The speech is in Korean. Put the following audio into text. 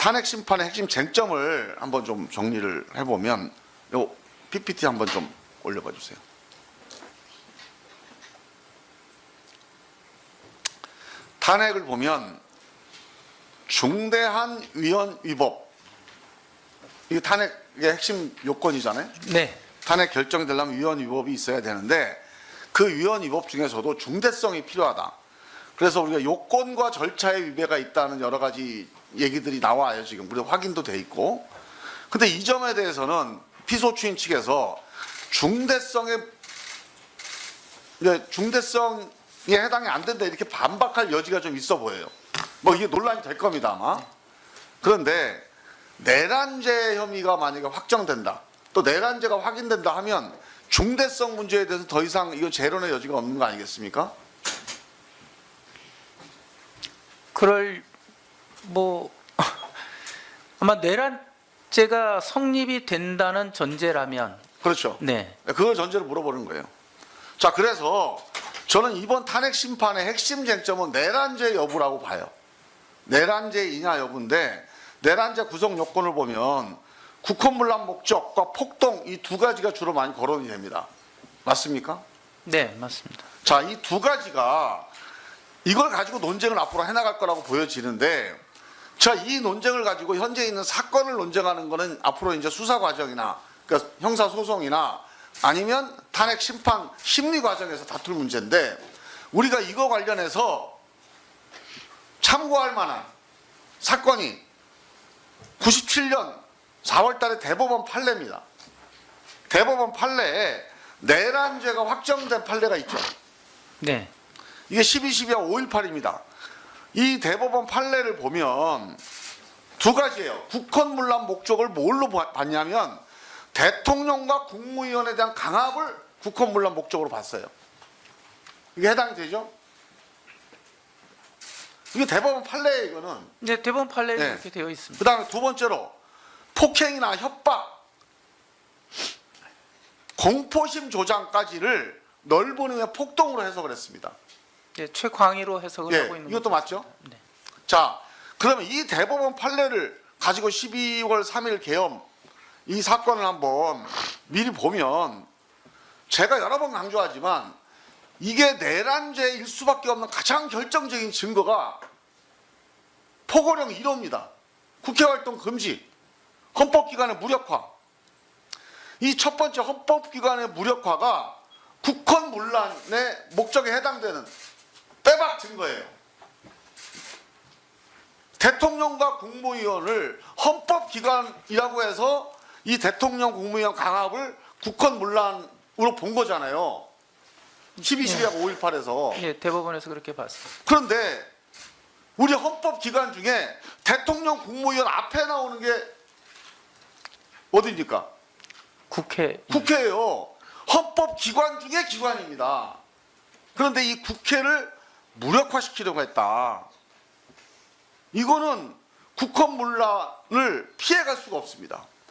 탄핵 심판의 핵심 쟁점을 한번 좀 정리를 해보면 요 PPT 한번 좀 올려봐 주세요. 탄핵을 보면 중대한 위헌 위법, 이게 탄핵의 핵심 요건이잖아요. 네. 탄핵 결정이 되려면 위헌 위법이 있어야 되는데 그 위헌 위법 중에서도 중대성이 필요하다. 그래서 우리가 요건과 절차의 위배가 있다는 여러 가지 얘기들이 나와요. 지금 우리 확인도 돼 있고. 근데 이 점에 대해서는 피소추인 측에서 중대성에 해당이 안 된다 이렇게 반박할 여지가 좀 있어 보여요. 뭐 이게 논란이 될 겁니다 아마. 그런데 내란죄 혐의가 만약에 확정된다, 또 내란죄가 확인된다 하면 중대성 문제에 대해서 더 이상 이거 재론의 여지가 없는 거 아니겠습니까? 그럴 뭐 아마 내란죄가 성립이 된다는 전제라면 그렇죠. 네. 그걸 전제로 물어보는 거예요. 자, 그래서 저는 이번 탄핵 심판의 핵심 쟁점은 내란죄 여부라고 봐요. 내란죄이냐 여부인데, 내란죄 구성 요건을 보면 국헌문란 목적과 폭동 이 두 가지가 주로 많이 거론이 됩니다. 맞습니까? 네, 맞습니다. 자, 이 두 가지가 이걸 가지고 논쟁을 앞으로 해나갈 거라고 보여지는데, 자, 이 논쟁을 가지고 현재 있는 사건을 논쟁하는 거는 앞으로 이제 수사 과정이나 그러니까 형사 소송이나 아니면 탄핵 심판 심리 과정에서 다툴 문제인데, 우리가 이거 관련해서 참고할 만한 사건이 97년 4월 달에 대법원 판례입니다. 대법원 판례에 내란죄가 확정된 판례가 있죠. 네. 이게 12.12.518입니다. 이 대법원 판례를 보면 두 가지예요. 국헌문란 목적을 뭘로 봤냐면 대통령과 국무위원에 대한 강압을 국헌문란 목적으로 봤어요. 이게 해당이 되죠? 이게 대법원 판례예요, 이거는. 네, 대법원 판례에 네. 이렇게 되어 있습니다. 그 다음에 두 번째로 폭행이나 협박, 공포심 조장까지를 넓은 의미의 폭동으로 해석을 했습니다. 네, 최광의로 해석을 하고 있는 이것도 거죠. 맞죠? 네. 자, 그러면 이 대법원 판례를 가지고 12월 3일 계엄 이 사건을 한번 미리 보면, 제가 여러 번 강조하지만 이게 내란죄일 수밖에 없는 가장 결정적인 증거가 포고령 1호입니다. 국회활동 금지, 헌법기관의 무력화. 이 첫 번째 헌법기관의 무력화가 국헌문란의 목적에 해당되는 빼박 증거예요. 대통령과 국무위원을 헌법기관이라고 해서 이 대통령 국무위원 강압을 국헌문란으로 본 거잖아요. 12.12.518에서. 예, 대법원에서 그렇게 봤습니다. 그런데 우리 헌법기관 중에 대통령 국무위원 앞에 나오는 게 어디입니까? 국회. 국회예요. 헌법기관 중에 기관입니다. 그런데 이 국회를 무력화시키려고 했다. 이거는 국헌문란을 피해갈 수가 없습니다.